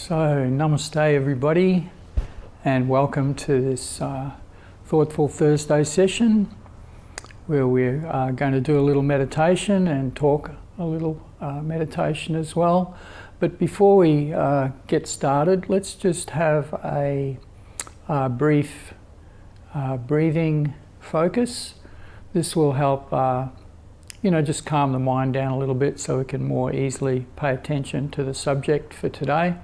So, namaste everybody, and welcome to this Thoughtful Thursday session where we're going to do a little meditation and talk a little meditation as well. But before we get started, let's just have a brief breathing focus. This will help just calm the mind down a little bit so we can more easily pay attention to the subject for today.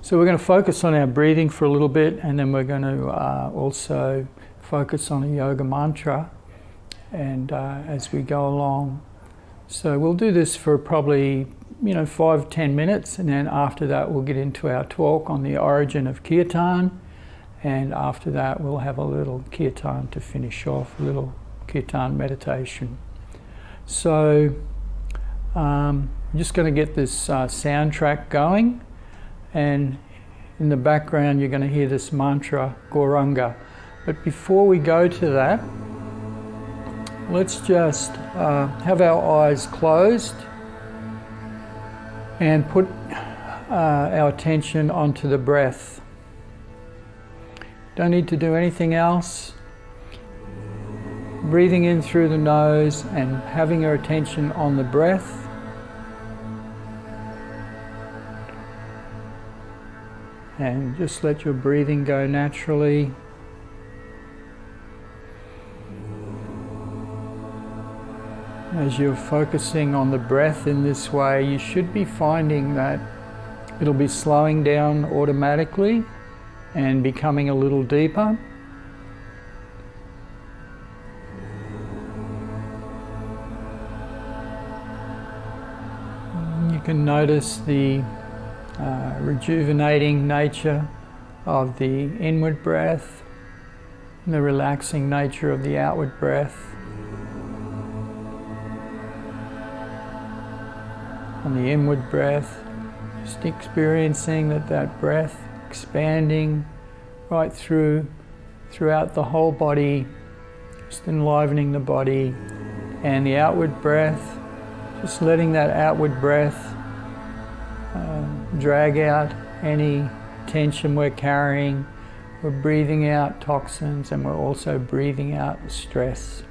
So we're going to focus on our breathing for a little bit, and then we're going to also focus on a yoga mantra and as we go along. So we'll do this for probably 5-10 minutes, and then after that we'll get into our talk on the origin of Kirtan, and after that we'll have a little Kirtan to finish off, a little Kirtan meditation. So I'm just going to get this soundtrack going. And in the background you're going to hear this mantra, Gauranga. But before we go to that, let's just have our eyes closed and put our attention onto the breath. Don't need to do anything else. Breathing in through the nose and having our attention on the breath. And just let your breathing go naturally. As you're focusing on the breath in this way, you should be finding that it'll be slowing down automatically and becoming a little deeper. You can notice the rejuvenating nature of the inward breath and the relaxing nature of the outward breath. On the inward breath, just experiencing that breath expanding right throughout the whole body, just enlivening the body, and the outward breath, just letting that outward breath drag out any tension we're carrying. We're breathing out toxins, and we're also breathing out the stress,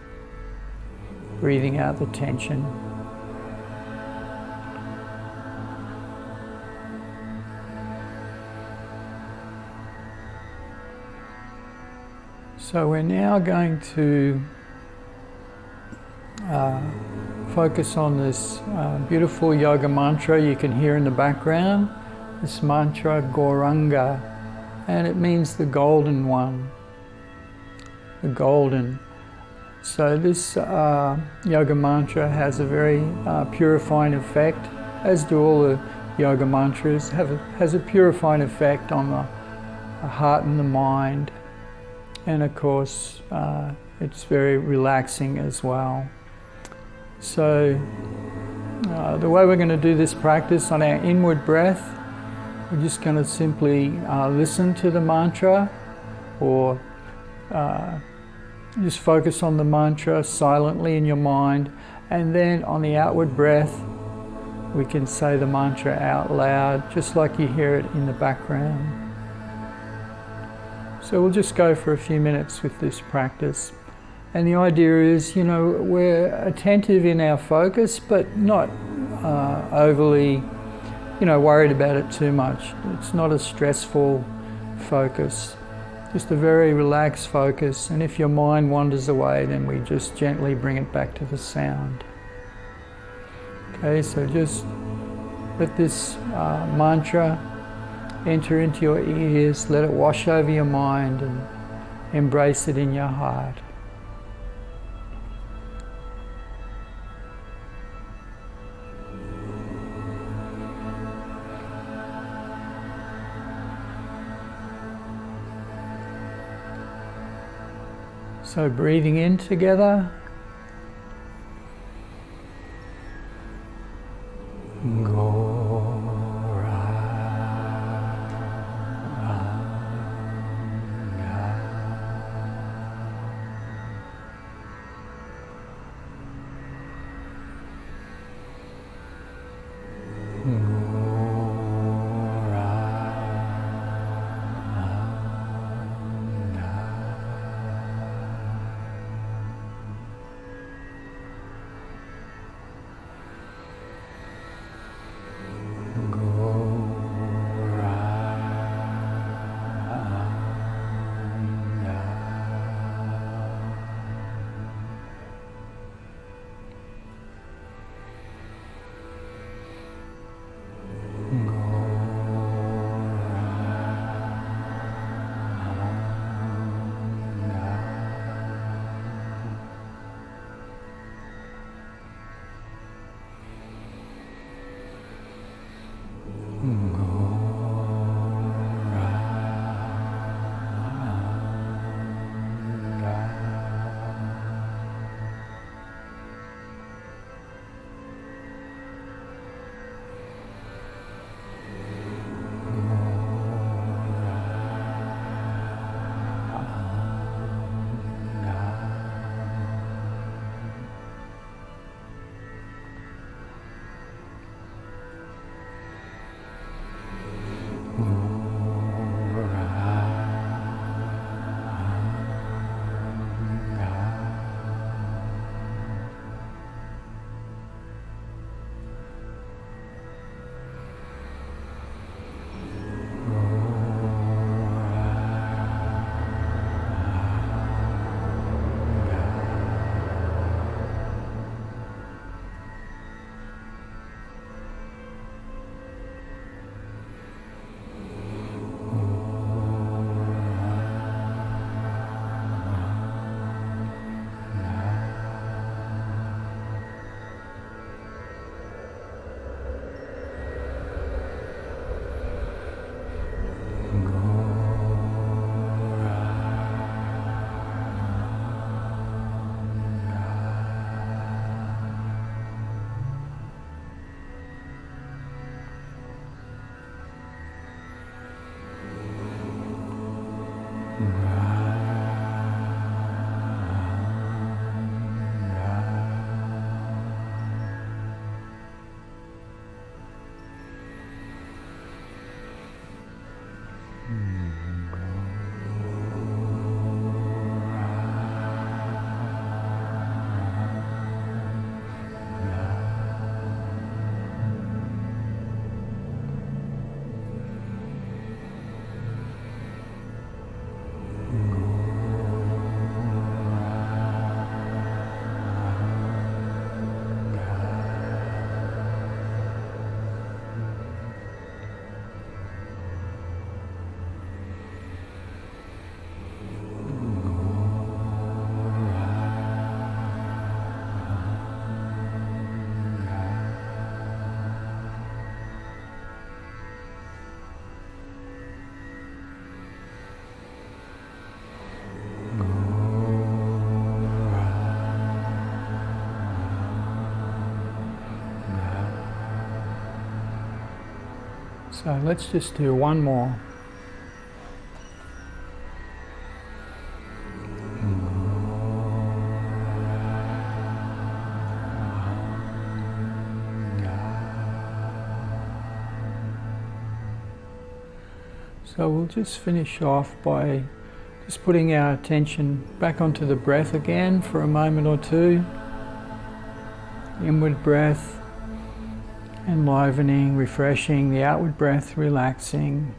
breathing out the tension. So we're now going to focus on this beautiful yoga mantra you can hear in the background. This mantra, Gauranga, and it means the golden one, the golden. So this yoga mantra has a very purifying effect, as do all the yoga mantras, has a purifying effect on the heart and the mind, and of course it's very relaxing as well. So the way we're going to do this practice on our inward breath, we're just going to simply listen to the mantra, or just focus on the mantra silently in your mind, and then on the outward breath we can say the mantra out loud, just like you hear it in the background. So we'll just go for a few minutes with this practice. And the idea is, we're attentive in our focus, but not overly, worried about it too much. It's not a stressful focus, just a very relaxed focus. And if your mind wanders away, then we just gently bring it back to the sound. Okay, so just let this mantra enter into your ears, let it wash over your mind, and embrace it in your heart. So breathing in together. Gauranga. So let's just do one more. So we'll just finish off by just putting our attention back onto the breath again for a moment or two. Inward breath enlivening, refreshing, the outward breath relaxing.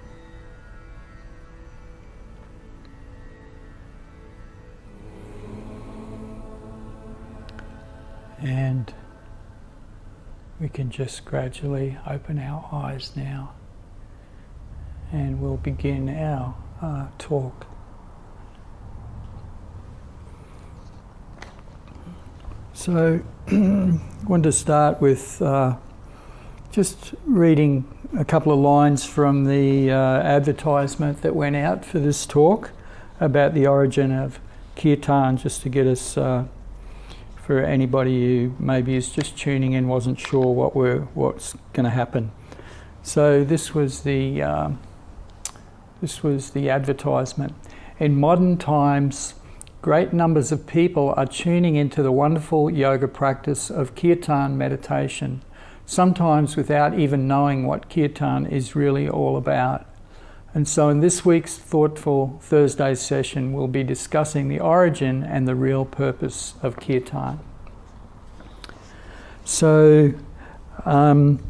And we can just gradually open our eyes now, and we'll begin our talk. So I want to start with just reading a couple of lines from the advertisement that went out for this talk about the origin of Kirtan, just to get us, for anybody who maybe is just tuning in, wasn't sure what's going to happen. So this was the advertisement. In modern times, great numbers of people are tuning into the wonderful yoga practice of Kirtan meditation, sometimes without even knowing what Kirtan is really all about. And so in this week's Thoughtful Thursday session, we'll be discussing the origin and the real purpose of Kirtan. So I'm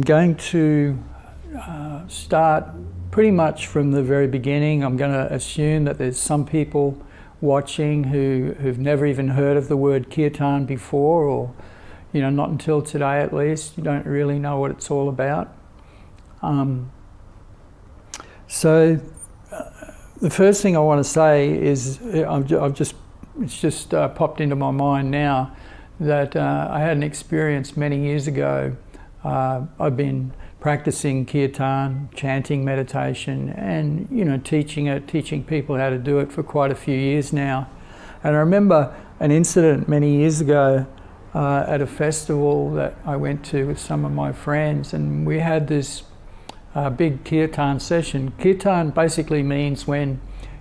going to start pretty much from the very beginning. I'm going to assume that there's some people watching who've never even heard of the word Kirtan before, or not until today at least. You don't really know what it's all about. So the first thing I want to say is it's just popped into my mind now that I had an experience many years ago. I've been practicing Kirtan, chanting meditation, and teaching people how to do it for quite a few years now. And I remember an incident many years ago at a festival that I went to with some of my friends, and we had this big kirtan session. Kirtan basically means when,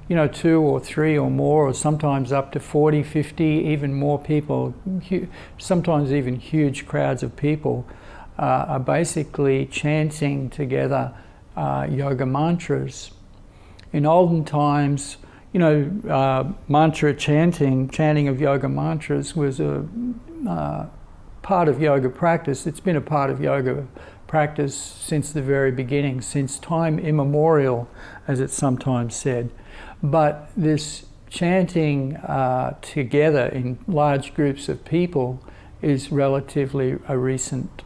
you know, 2 or 3 or more, or sometimes up to 40, 50, even more people, sometimes even huge crowds of people are basically chanting together yoga mantras. In olden times, you know, mantra chanting of yoga mantras was a part of yoga practice. It's been a part of yoga practice since the very beginning, since time immemorial, as it's sometimes said. But this chanting together in large groups of people is relatively a recent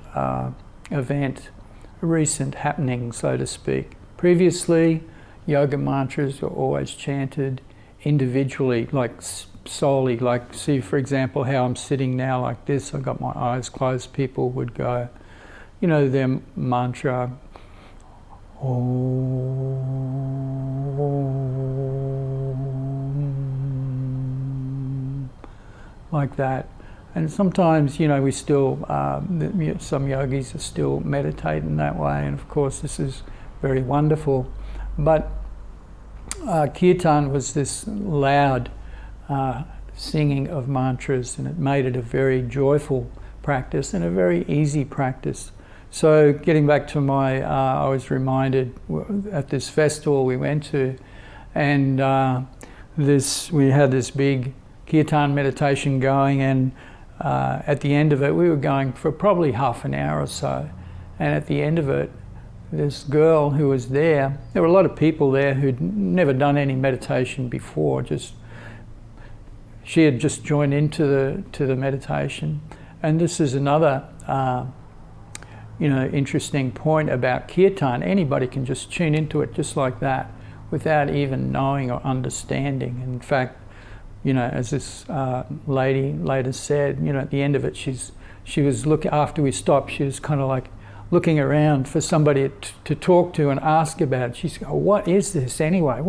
event, a recent happening, so to speak. Previously, yoga mantras were always chanted individually, like solely, like, see, for example, how I'm sitting now like this, I've got my eyes closed, people would go, you know, their mantra, Om, like that. And sometimes, you know, we still, some yogis are still meditating that way, and of course this is very wonderful. But kirtan was this loud singing of mantras, and it made it a very joyful practice and a very easy practice. So getting back to my, I was reminded at this festival we went to, and we had this big kirtan meditation going, and at the end of it, we were going for probably half an hour or so, and at the end of it, this girl who was there were a lot of people there who'd never done any meditation before, she had just joined into the meditation. And this is another you know, interesting point about kirtan. Anybody can just tune into it just like that without even knowing or understanding. In fact, you know, as this lady later said, you know, at the end of it, she was looking, after we stopped, she was kind of like looking around for somebody to talk to and ask about it. She's going, oh, what is this anyway?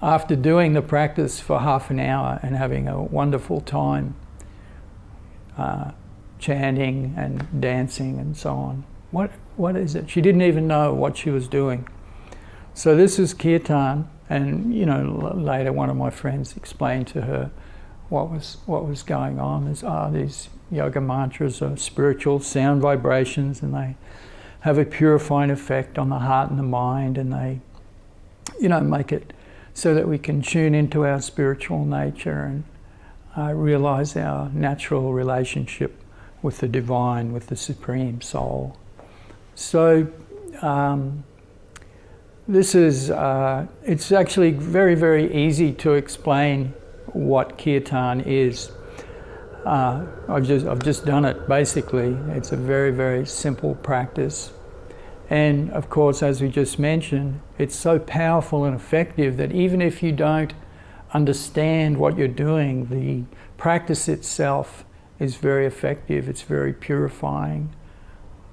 After doing the practice for half an hour and having a wonderful time, chanting and dancing and so on, what is it? She didn't even know what she was doing. So this is kirtan, and you know, later one of my friends explained to her what was going on. These yoga mantras are spiritual sound vibrations, and they have a purifying effect on the heart and the mind, and they, you know, make it so that we can tune into our spiritual nature and realize our natural relationship with the divine, with the Supreme Soul. So this is, it's actually very, very easy to explain what kirtan is. I've just done it, basically. It's a very, very simple practice. And of course, as we just mentioned, it's so powerful and effective that even if you don't understand what you're doing, the practice itself is very effective. It's very purifying.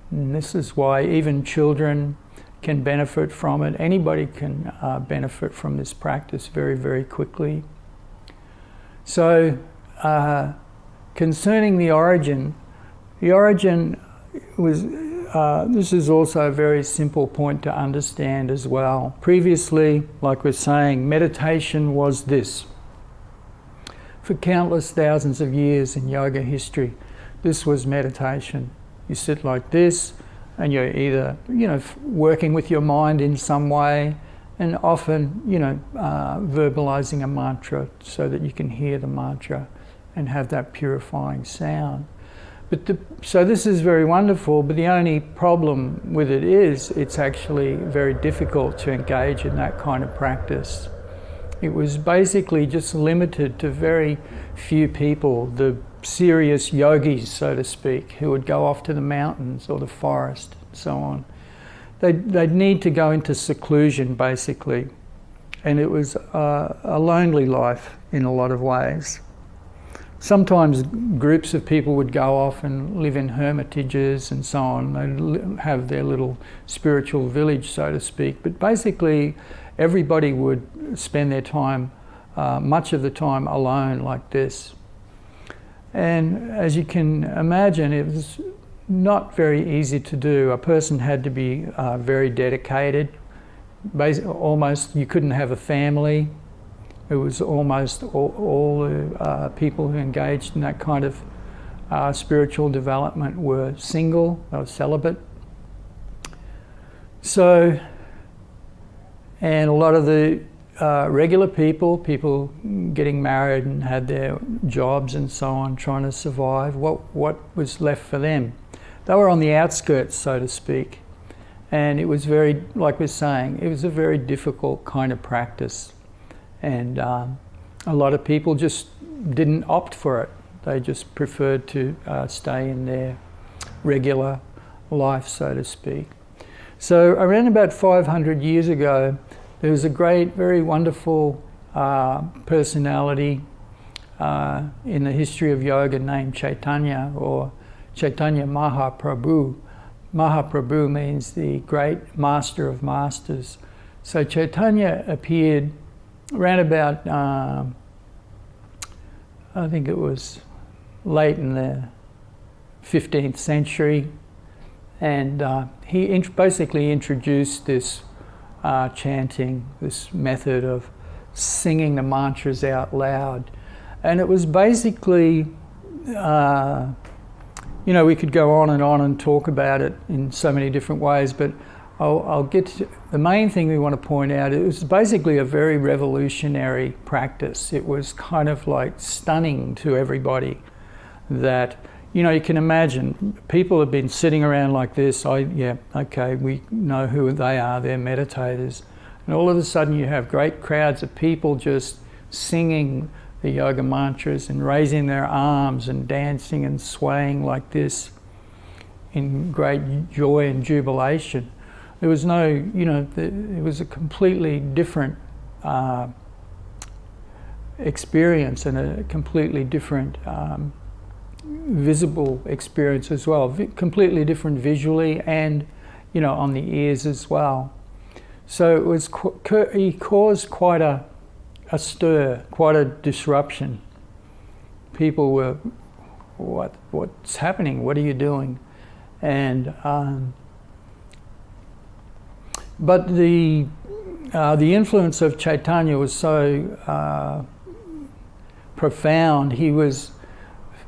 And this is why even children can benefit from it. Anybody can benefit from this practice very, very quickly. So, concerning the origin was, this is also a very simple point to understand as well. Previously, like we're saying, meditation was this. For countless thousands of years in yoga history, this was meditation. You sit like this, and you're either, you know, working with your mind in some way, and often, you know, verbalizing a mantra so that you can hear the mantra and have that purifying sound. So this is very wonderful, but the only problem with it is it's actually very difficult to engage in that kind of practice. It was basically just limited to very few people, the serious yogis, so to speak, who would go off to the mountains or the forest and so on. They'd need to go into seclusion, basically, and it was a lonely life in a lot of ways. Sometimes groups of people would go off and live in hermitages and so on. They'd have their little spiritual village, so to speak, but basically everybody would spend their time, much of the time, alone like this. And as you can imagine, it was not very easy to do. A person had to be very dedicated. Almost, you couldn't have a family. It was almost all the people who engaged in that kind of spiritual development were single, they were celibate. So, and a lot of the regular people getting married and had their jobs and so on, trying to survive, what was left for them? They were on the outskirts, so to speak. And it was very, like we're saying, it was a very difficult kind of practice. And a lot of people just didn't opt for it. They just preferred to stay in their regular life, so to speak. So around about 500 years ago, there was a great, very wonderful personality in the history of yoga named Chaitanya, or Chaitanya Mahaprabhu. Mahaprabhu means the great master of masters. So Chaitanya appeared around about, I think it was late in the 15th century, and he basically introduced this chanting, this method of singing the mantras out loud. And it was basically, we could go on and talk about it in so many different ways, but I'll get to the main thing we want to point out. It was basically a very revolutionary practice. It was kind of like stunning to everybody that, you can imagine people have been sitting around like this. Okay, we know who they are, they're meditators. And all of a sudden you have great crowds of people just singing the yoga mantras and raising their arms and dancing and swaying like this in great joy and jubilation. There was no, it was a completely different experience, and a completely different visible experience as well, completely different visually and, on the ears as well. So it was, he caused quite a stir, quite a disruption. People were, what's happening? What are you doing? And but the influence of Chaitanya was so profound. He was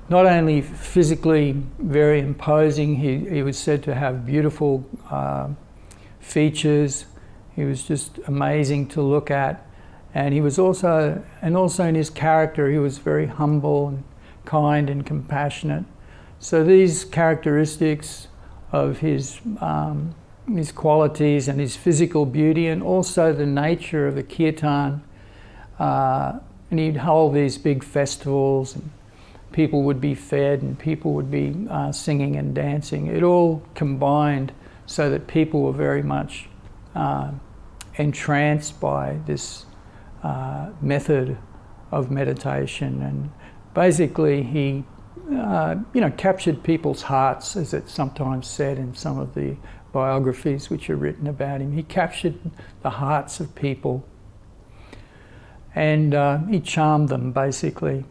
not only physically very imposing, he was said to have beautiful features. He was just amazing to look at. And he was also in his character, he was very humble and kind and compassionate. So these characteristics of his qualities and his physical beauty, and also the nature of the kirtan, and he'd hold these big festivals, and people would be fed and people would be singing and dancing. It all combined so that people were very much entranced by this method of meditation. And basically he captured people's hearts, as it's sometimes said in some of the biographies which are written about him. He captured the hearts of people, and he charmed them, basically.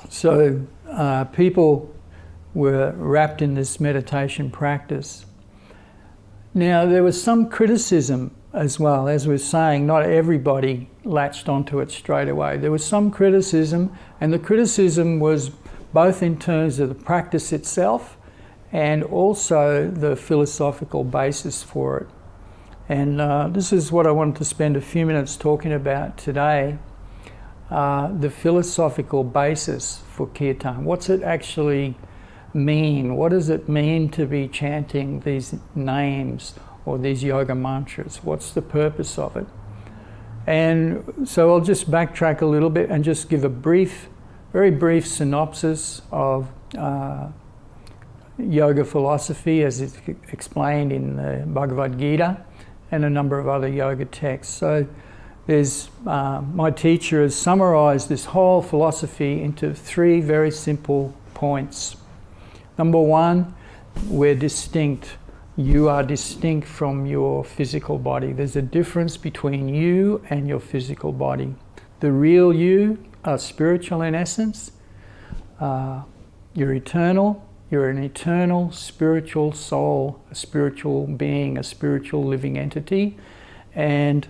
So people were wrapped in this meditation practice. Now, there was some criticism as well. As we were saying, not everybody latched onto it straight away. There was some criticism, and the criticism was both in terms of the practice itself and also the philosophical basis for it. And this is what I wanted to spend a few minutes talking about today, the philosophical basis for kirtan. What's it actually mean? What does it mean to be chanting these names or these yoga mantras? What's the purpose of it? And so I'll just backtrack a little bit and just give a very brief synopsis of yoga philosophy as it's explained in the Bhagavad Gita and a number of other yoga texts. So there's my teacher has summarized this whole philosophy into 3 very simple points. Number 1, we're distinct. You are distinct from your physical body. There's a difference between you and your physical body. The real you are spiritual in essence. you're eternal. You're an eternal spiritual soul, a spiritual being, a spiritual living entity. And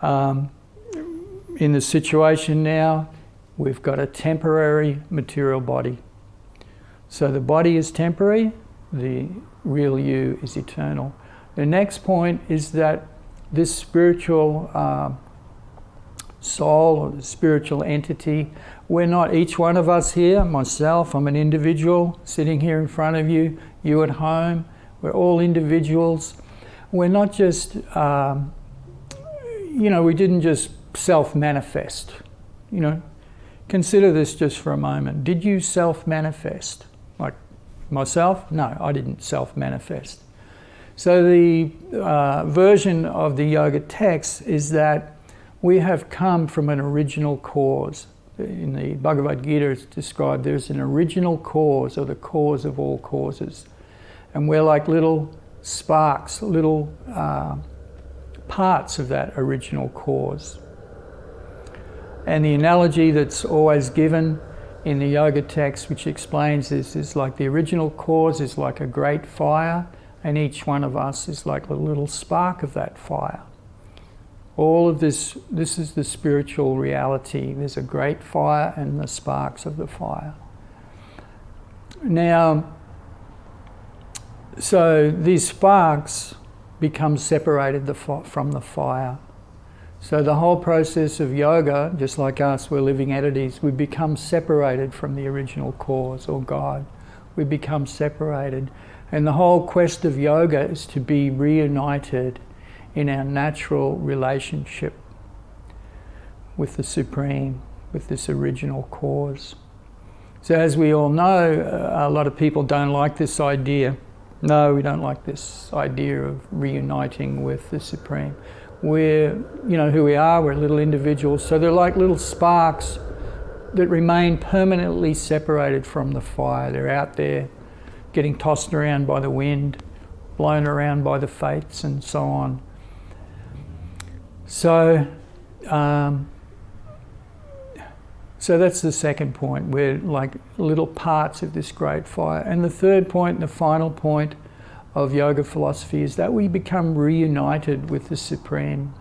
in the situation now, we've got a temporary material body. So the body is temporary, the real you is eternal. The next point is that this spiritual soul or the spiritual entity, we're not, each one of us here, myself, I'm an individual sitting here in front of you, you at home, we're all individuals. We're not just, we didn't just self-manifest, Consider this just for a moment. Did you self-manifest? Like myself? No, I didn't self-manifest. So the version of the yoga text is that we have come from an original cause. In the Bhagavad Gita it's described there's an original cause, or the cause of all causes. And we're like little sparks, little parts of that original cause. And the analogy that's always given in the yoga text, which explains this, is like the original cause is like a great fire, and each one of us is like a little spark of that fire. All of this is the spiritual reality. There's a great fire and the sparks of the fire. Now, so these sparks become separated from the fire. So the whole process of yoga, just like us, we're living entities, we become separated from the original cause, or God. We become separated. And the whole quest of yoga is to be reunited in our natural relationship with the Supreme, with this original cause. So as we all know, a lot of people don't like this idea. No, we don't like this idea of reuniting with the Supreme. We're, who we are, we're little individuals, so they're like little sparks that remain permanently separated from the fire. They're out there getting tossed around by the wind, blown around by the fates and so on. So that's the second point. We're like little parts of this great fire. And the third point, the final point of yoga philosophy, is that we become reunited with the Supreme.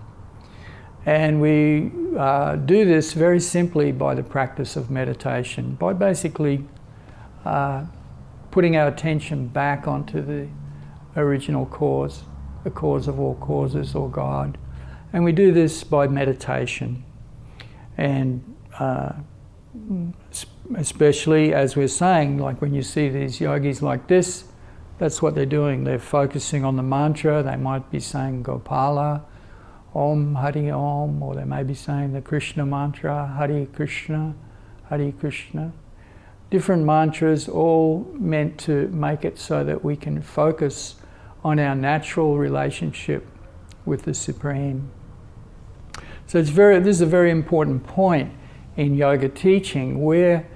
And we do this very simply by the practice of meditation, by basically putting our attention back onto the original cause, the cause of all causes, or God. And we do this by meditation. And especially, as we're saying, like when you see these yogis like this, that's what they're doing. They're focusing on the mantra. They might be saying Gopala, Om Hari Om, or they may be saying the Krishna mantra, Hari Krishna, Hari Krishna. Different mantras, all meant to make it so that we can focus on our natural relationship with the Supreme. So this is a very important point in yoga teaching, where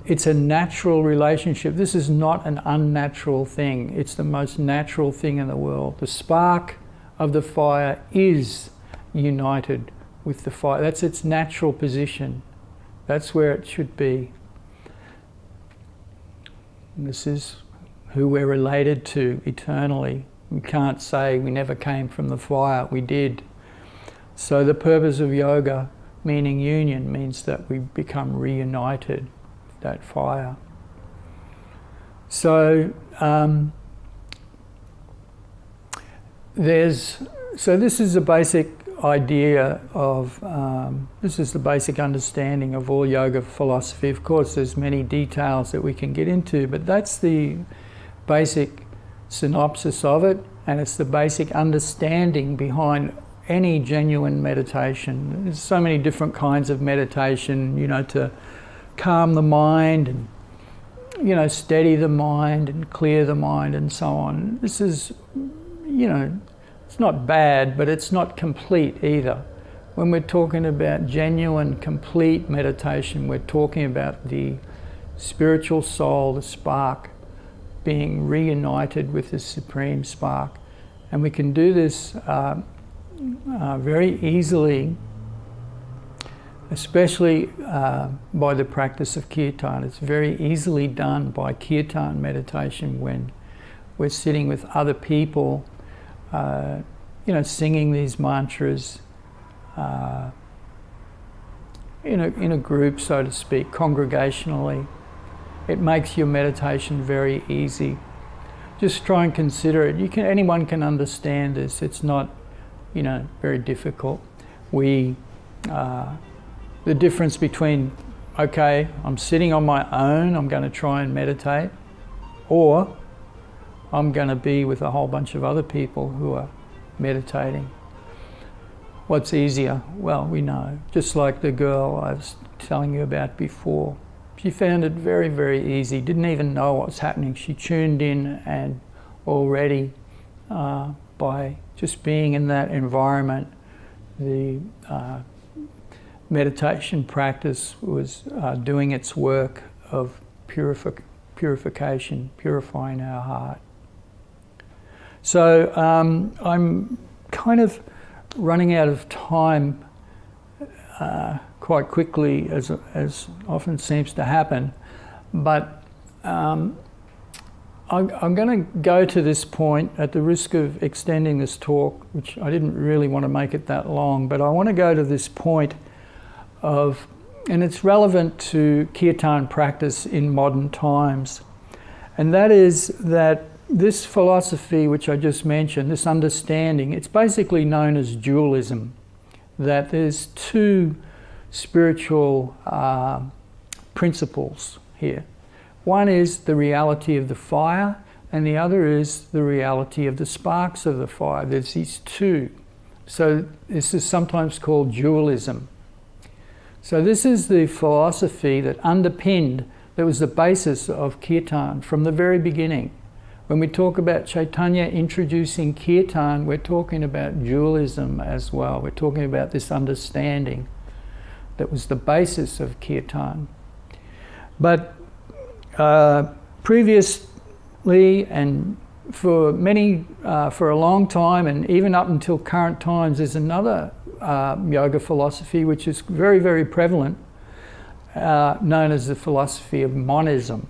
it's a natural relationship. This is not an unnatural thing. It's the most natural thing in the world. The spark of the fire is united with the fire. That's its natural position. That's where it should be. And this is who we're related to eternally. We can't say we never came from the fire. We did. So the purpose of yoga, meaning union, means that we become reunited with that fire. So this is a basic idea of, this is the basic understanding of all yoga philosophy. Of course, there's many details that we can get into, but that's the basic synopsis of it, and it's the basic understanding behind any genuine meditation. There's so many different kinds of meditation, to calm the mind and, steady the mind and clear the mind and so on. This is, it's not bad, but it's not complete either. When we're talking about genuine, complete meditation, we're talking about the spiritual soul, the spark, being reunited with the Supreme Spark. And we can do this very easily especially by the practice of kirtan. It's very easily done by kirtan meditation when we're sitting with other people, singing these mantras in a group, so to speak, congregationally. It makes your meditation very easy. Just try and consider it. Anyone can understand this. It's not, very difficult. The difference between, okay, I'm sitting on my own, I'm going to try and meditate, or I'm going to be with a whole bunch of other people who are meditating. What's easier? Well, we know. Just like the girl I was telling you about before. She found it very, very easy, didn't even know what was happening. She tuned in, and already by just being in that environment, the meditation practice was doing its work of purification, purifying our heart. So I'm kind of running out of time quite quickly, as often seems to happen, but I'm going to go to this point at the risk of extending this talk, which I didn't really want to make it that long, but I want to go to this point of, and it's relevant to kirtan practice in modern times, and that is that this philosophy which I just mentioned, this understanding, it's basically known as dualism, that there's two spiritual principles here. One is the reality of the fire, and the other is the reality of the sparks of the fire. There's these two. So this is sometimes called dualism. So this is the philosophy that was the basis of kirtan from the very beginning. When we talk about Chaitanya introducing kirtan, we're talking about dualism as well. We're talking about this understanding that was the basis of kirtan. But previously, and for a long time, and even up until current times, there's another yoga philosophy which is very, very prevalent, known as the philosophy of monism.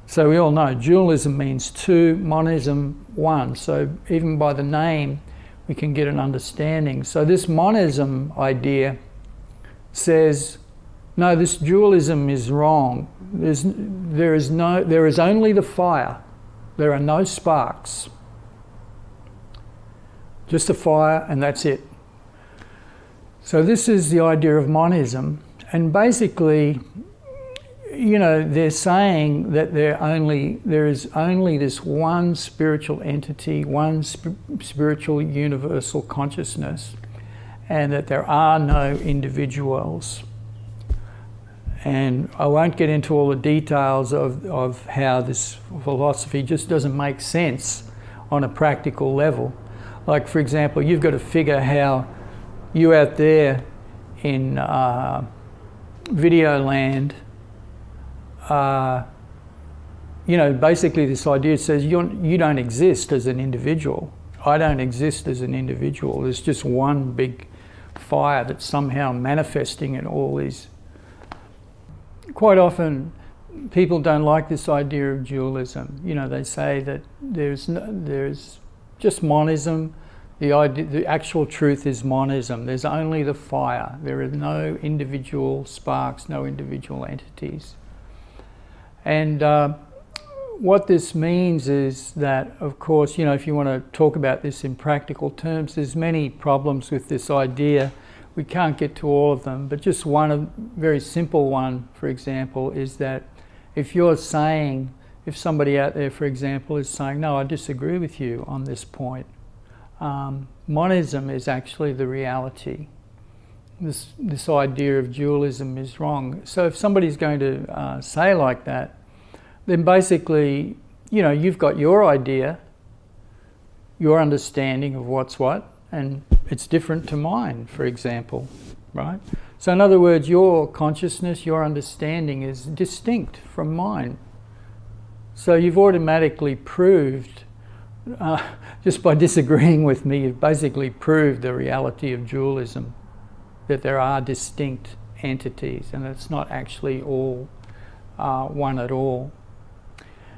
So we all know dualism means two, monism one. So even by the name, we can get an understanding. So this monism idea says, no, this dualism is wrong. There is only the fire. There are no sparks. Just a fire, and that's it. So this is the idea of monism, and basically, they're saying that there is only this one spiritual entity, one spiritual universal consciousness, and that there are no individuals. And I won't get into all the details of how this philosophy just doesn't make sense on a practical level. Like, for example, you've got to figure how you out there in video land, basically this idea says you don't exist as an individual. I don't exist as an individual. There's just one big fire that's somehow manifesting in all these. Quite often, people don't like this idea of dualism. They say that there's just monism. The actual truth is monism. There's only the fire. There are no individual sparks, no individual entities. And what this means is that, of course, if you want to talk about this in practical terms, there's many problems with this idea. We can't get to all of them, but just one, a very simple one, for example, is that if somebody out there, for example, is saying, no, I disagree with you on this point, monism is actually the reality. This idea of dualism is wrong. So if somebody's going to say like that, then basically, you've got your idea, your understanding of what's what, and it's different to mine, for example, right? So in other words, your consciousness, your understanding is distinct from mine. So you've automatically proved, just by disagreeing with me, you've basically proved the reality of dualism, that there are distinct entities, and it's not actually all one at all.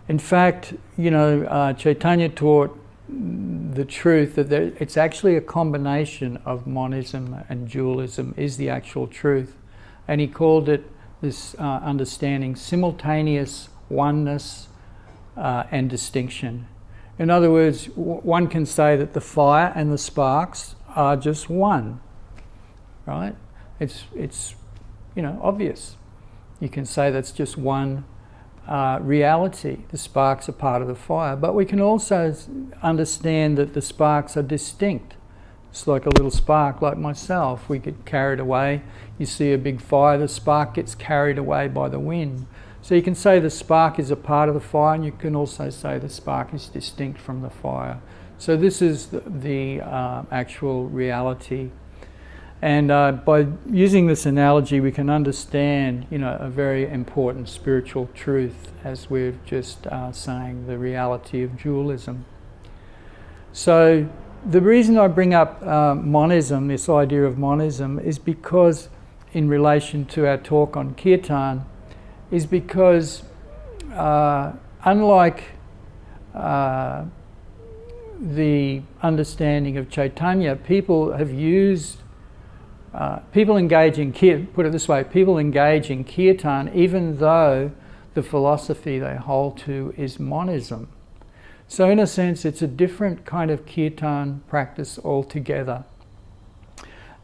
In fact, Chaitanya taught the truth that it's actually a combination of monism and dualism is the actual truth. And he called it this understanding simultaneous oneness and distinction. In other words, one can say that the fire and the sparks are just one, right? It's obvious. You can say that's just one reality. The sparks are part of the fire, but we can also understand that the sparks are distinct. It's like a little spark, like myself. We get carried away. You see a big fire, the spark gets carried away by the wind. So you can say the spark is a part of the fire, and you can also say the spark is distinct from the fire. So this is the actual reality. And by using this analogy, we can understand, a very important spiritual truth, as we're just saying, the reality of dualism. So the reason I bring up monism, this idea of monism, is because, in relation to our talk on Kirtan, is because unlike the understanding of Chaitanya, people have used people engage in people engage in Kirtan even though the philosophy they hold to is monism. So in a sense, it's a different kind of Kirtan practice altogether.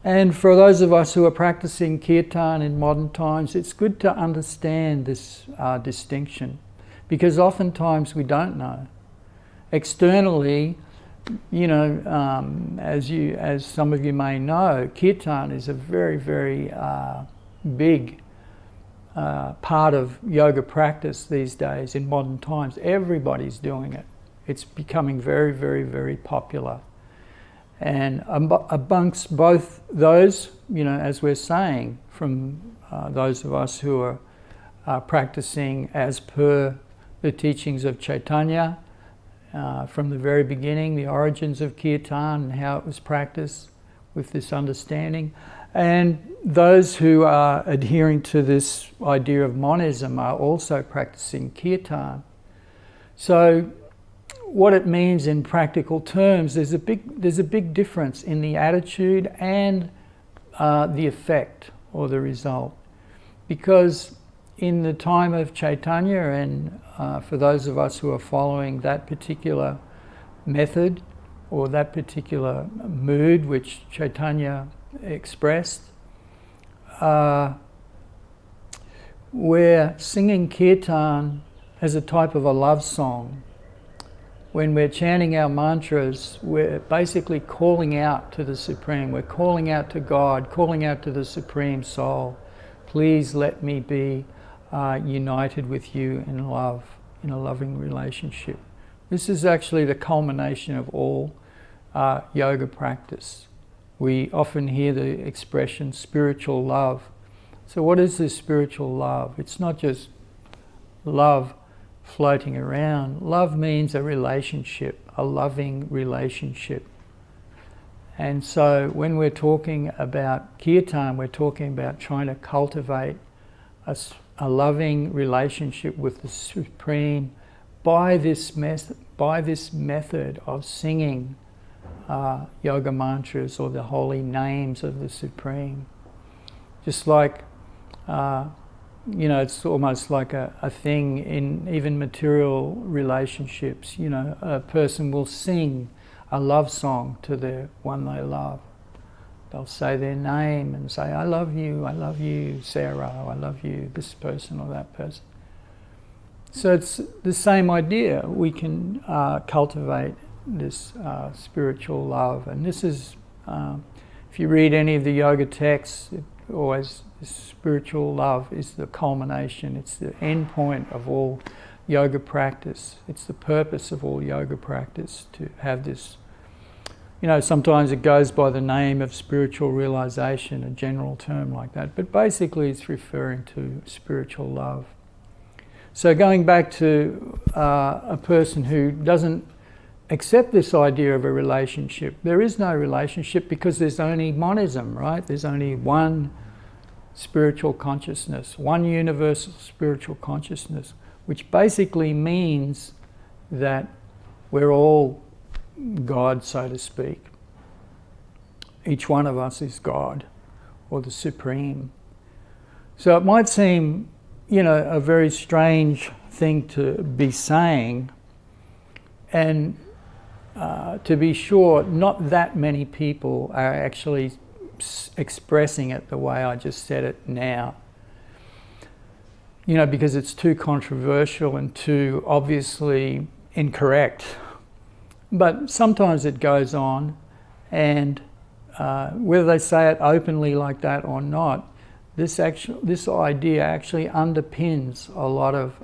And for those of us who are practicing Kirtan in modern times, it's good to understand this distinction, because oftentimes we don't know. Externally, as some of you may know, Kirtan is a very, very big part of yoga practice these days in modern times. Everybody's doing it. It's becoming very, very, very popular. And amongst both those, as we're saying, from those of us who are practicing as per the teachings of Chaitanya, from the very beginning, the origins of Kirtan and how it was practiced with this understanding. And those who are adhering to this idea of monism are also practicing Kirtan. So what it means in practical terms, there's a big difference in the attitude and the effect or the result. Because in the time of Chaitanya, and for those of us who are following that particular method or that particular mood which Chaitanya expressed, we're singing Kirtan as a type of a love song. When we're chanting our mantras, we're basically calling out to the Supreme. We're calling out to God, calling out to the Supreme Soul. Please let me be united with you in love, in a loving relationship. This is actually the culmination of all yoga practice. We often hear the expression spiritual love. So what is this spiritual love? It's not just love floating around. Love means a relationship, a loving relationship. And so when we're talking about Kirtan, we're talking about trying to cultivate a loving relationship with the Supreme by this method of singing yoga mantras or the holy names of the Supreme. Just like it's almost like a thing in even material relationships. A person will sing a love song to the one they love. They'll say their name and say, I love you, Sarah, I love you, this person or that person. So it's the same idea. We can cultivate this spiritual love. And this is, if you read any of the yoga texts, always spiritual love is the culmination. It's the end point of all yoga practice. It's the purpose of all yoga practice to have this. Sometimes it goes by the name of spiritual realization, a general term like that, but basically it's referring to spiritual love. So going back to a person who doesn't accept this idea of a relationship, there is no relationship because there's only monism, right? There's only one spiritual consciousness, one universal spiritual consciousness, which basically means that we're all God, so to speak. Each one of us is God, or the Supreme. So it might seem, a very strange thing to be saying, and to be sure, not that many people are actually expressing it the way I just said it now. Because it's too controversial and too obviously incorrect. But sometimes it goes on, and whether they say it openly like that or not, this idea actually underpins a lot of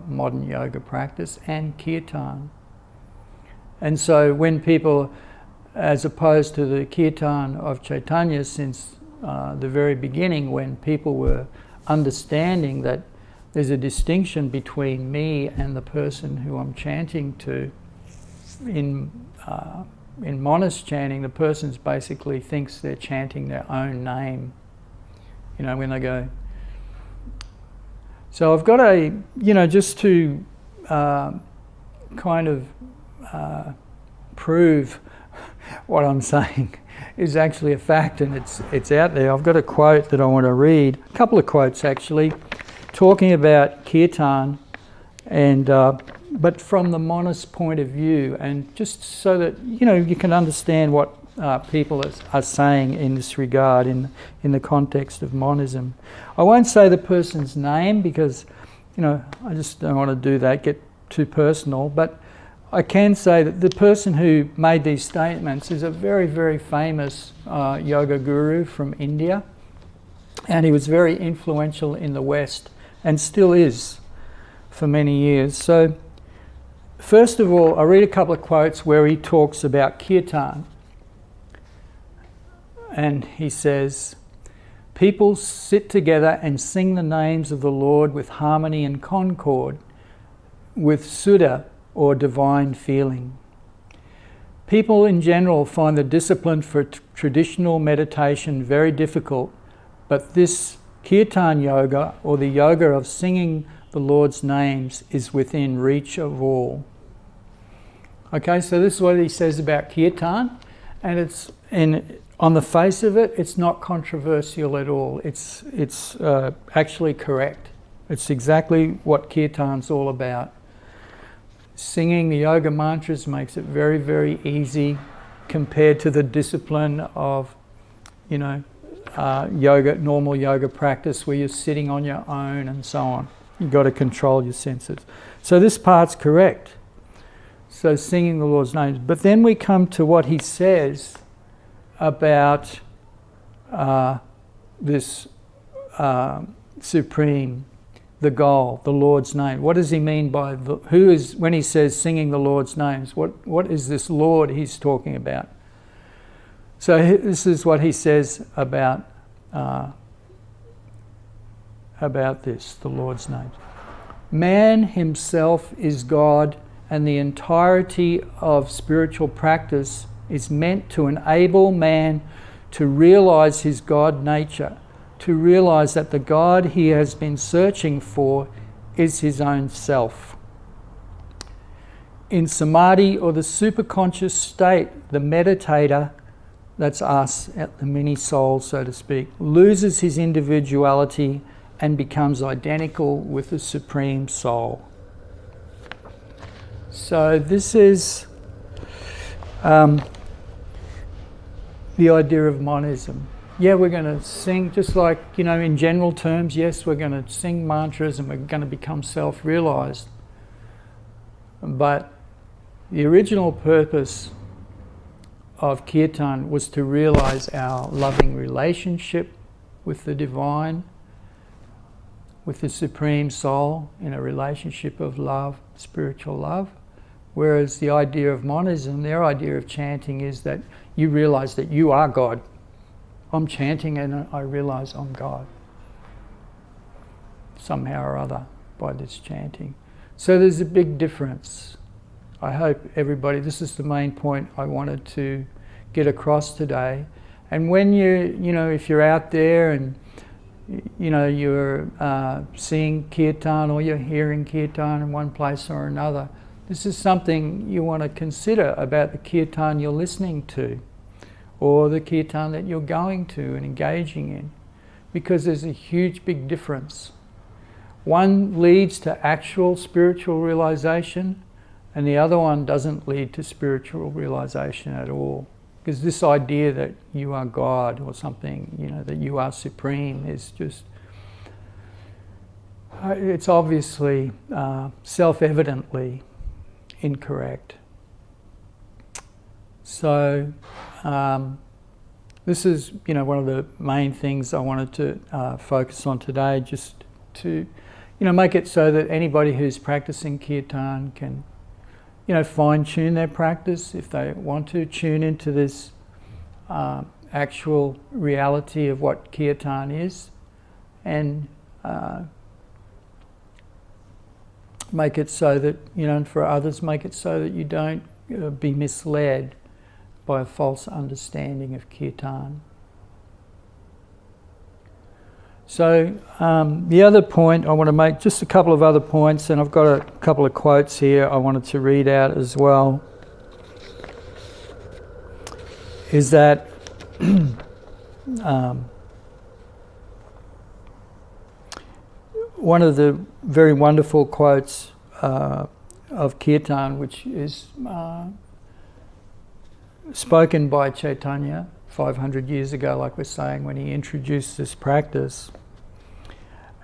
modern yoga practice and kirtan. And so when people, as opposed to the kirtan of Chaitanya since the very beginning, when people were understanding that there's a distinction between me and the person who I'm chanting to, in monist chanting, the person basically thinks they're chanting their own name, when they go. So I've got just to kind of prove what I'm saying is actually a fact, and it's out there. I've got a quote that I want to read, a couple of quotes actually, talking about kirtan, and but from the monist point of view, and just so that you can understand what people are saying in this regard in the context of monism. I won't say the person's name because I just don't want to do that, get too personal, but I can say that the person who made these statements is a very, very famous yoga guru from India, and he was very influential in the West and still is for many years. So first of all, I'll read a couple of quotes where he talks about kirtan. And he says, "People sit together and sing the names of the Lord with harmony and concord, with sudha or divine feeling. People in general find the discipline for traditional meditation very difficult, but this kirtan yoga, or the yoga of singing the Lord's names, is within reach of all." Okay, so this is what he says about kirtan, and on the face of it, it's not controversial at all. It's actually correct. It's exactly what kirtan's all about. Singing the yoga mantras makes it very, very easy compared to the discipline of, normal yoga practice where you're sitting on your own and so on. You've got to control your senses. So this part's correct. So singing the Lord's names. But then we come to what he says about this Supreme, the goal, the Lord's name. What does he mean by when he says singing the Lord's names? What is this Lord he's talking about? So this is what he says about this, the Lord's name. Man himself is God, and the entirety of spiritual practice is meant to enable man to realize his God nature, to realize that the God he has been searching for is his own self. In samadhi, or the superconscious state, the meditator, that's us, the mini soul, so to speak, loses his individuality and becomes identical with the Supreme Soul. So this is the idea of monism. Yeah, we're going to sing, just like, in general terms, yes, we're going to sing mantras and we're going to become self-realized. But the original purpose of kirtan was to realize our loving relationship with the divine, with the Supreme Soul, in a relationship of love, spiritual love. Whereas the idea of monism, their idea of chanting, is that you realize that you are God. I'm chanting and I realize I'm God somehow or other by this chanting. So there's a big difference. I hope everybody, this is the main point I wanted to get across today. And when if you're out there and you know, you're seeing kirtan or you're hearing kirtan in one place or another, this is something you want to consider about the kirtan you're listening to, or the kirtan that you're going to and engaging in, because there's a huge big difference. One leads to actual spiritual realization, and the other one doesn't lead to spiritual realization at all. Because this idea that you are God or something, you know, that you are supreme is just, it's obviously self-evidently incorrect. So this is, you know, one of the main things I wanted to focus on today, just to, you know, make it so that anybody who's practicing kirtan can, you know, fine-tune their practice if they want to tune into this actual reality of what kirtan is, and make it so that, you know, and for others, make it so that you don't be misled by a false understanding of kirtan. So the other point I want to make, just a couple of other points, and I've got a couple of quotes here I wanted to read out as well, is that one of the very wonderful quotes of kirtan, which is spoken by Chaitanya 500 years ago, like we're saying, when he introduced this practice.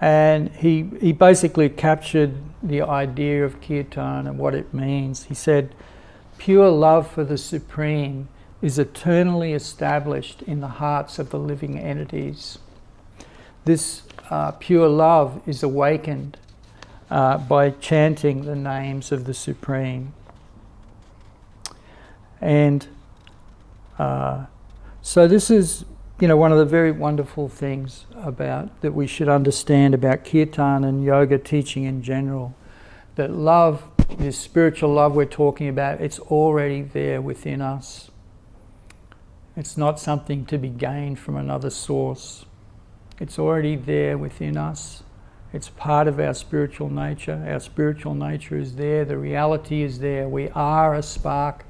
And he basically captured the idea of kirtan and what it means. He said, "Pure love for the Supreme is eternally established in the hearts of the living entities. This pure love is awakened by chanting the names of the Supreme." And so this is, you know, one of the very wonderful things about that we should understand about kirtan and yoga teaching in general, that love, this spiritual love we're talking about, it's already there within us. It's not something to be gained from another source. It's already there within us. It's part of our spiritual nature. Our spiritual nature is there. The reality is there. We are a spark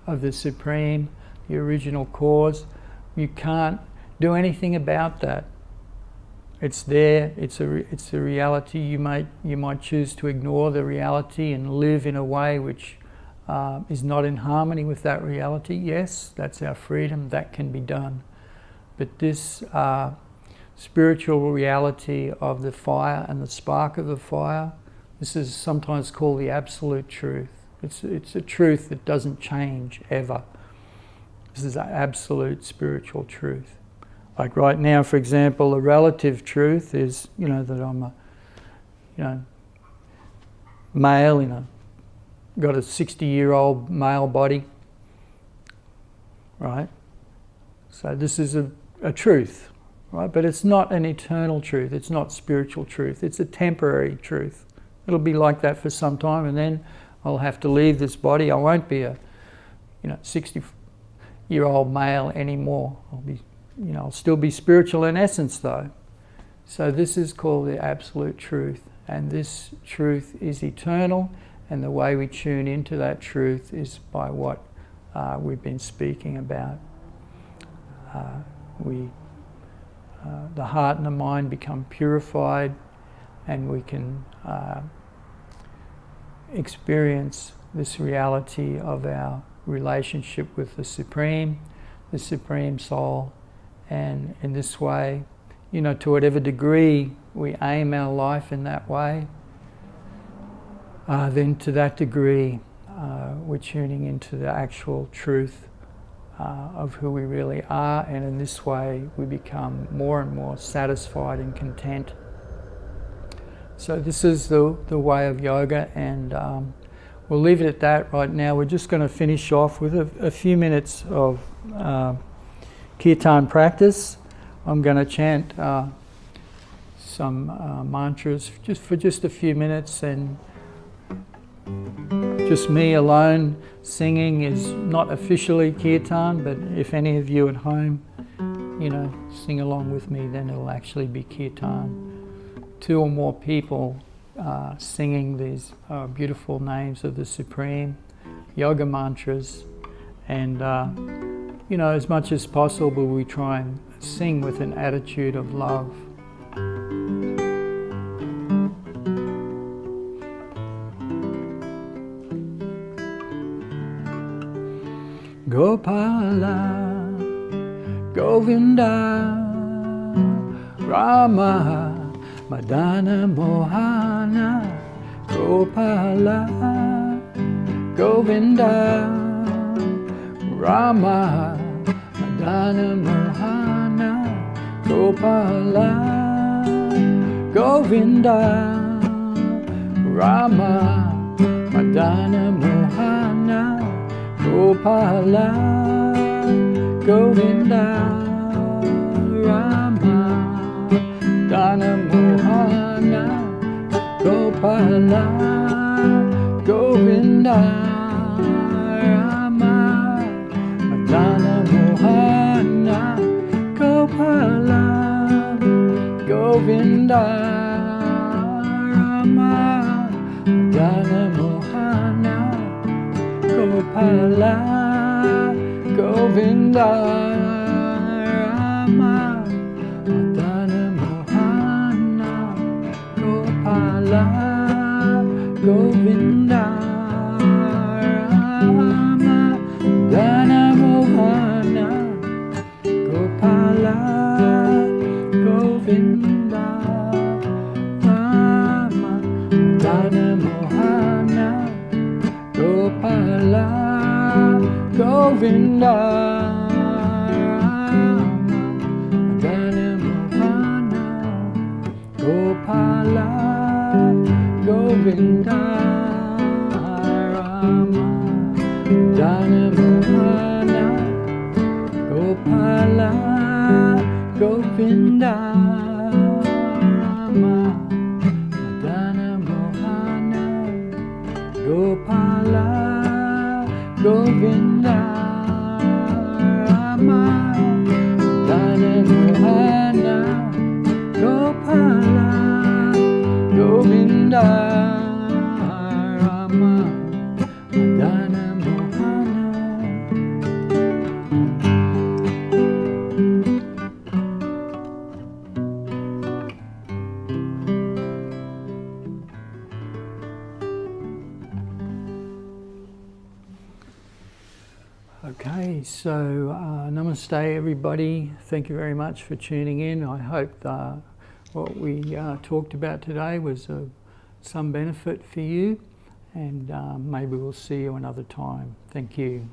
of the Supreme, the original cause. You can't do anything about that. It's there. It's a reality. You might choose to ignore the reality and live in a way which is not in harmony with that reality. Yes, that's our freedom. That can be done. But this spiritual reality of the fire and the spark of the fire, this is sometimes called the absolute truth. It's a truth that doesn't change ever. This is an absolute spiritual truth. Like right now, for example, the relative truth is, you know, that I'm a, you know, male, you know, got a 60-year-old male body, right? So this is a truth, right? But it's not an eternal truth. It's not spiritual truth. It's a temporary truth. It'll be like that for some time, and then I'll have to leave this body. I won't be a, you know, 60-year-old male anymore. I'll still be spiritual in essence though. So this is called the absolute truth, and this truth is eternal, and the way we tune into that truth is by what we've been speaking about. The heart and the mind become purified, and we can experience this reality of our relationship with the Supreme Soul. And in this way, you know, to whatever degree we aim our life in that way, then to that degree we're tuning into the actual truth of who we really are, and in this way we become more and more satisfied and content. So this is the way of yoga, and we'll leave it at that right now. We're just going to finish off with a few minutes of kirtan practice. I'm going to chant some mantras for just a few minutes, and just me alone singing is not officially kirtan, but if any of you at home sing along with me, then it'll actually be kirtan. 2 or more people singing these beautiful names of the Supreme, yoga mantras, and as much as possible we try and sing with an attitude of love. Gopala, Govinda, Rama, Madana, Mohana, Gopala, Govinda, Rama, Madana, Mohana, Gopala, Govinda, Rama, Madana, Mohana, Gopala, Govinda, Rama, Dana, Mohana, Gopala, Govinda, Rama, Dana, Mohana, Gopala, Govinda, Rama, Dana, Mohana, Gopala, Govinda, Rama, Madana, Mohana, Gopala, Govinda, Rama, Madana, Mohana, Gopala, Govinda, Rama, Madana, Mohana, Gopala, Govinda, Madana, Mohana, Gopala, Govinda, Rama, Madana, Mohana, Gopala, Govinda, Rama, Madana, Mohana, Gopala, Govinda, Rama, Madana, Mohana, Gopala, Govinda, Rama, Madana, Mohana. Okay, so namaste everybody. Thank you very much for tuning in. I hope what we talked about today was of some benefit for you, and maybe we'll see you another time. Thank you.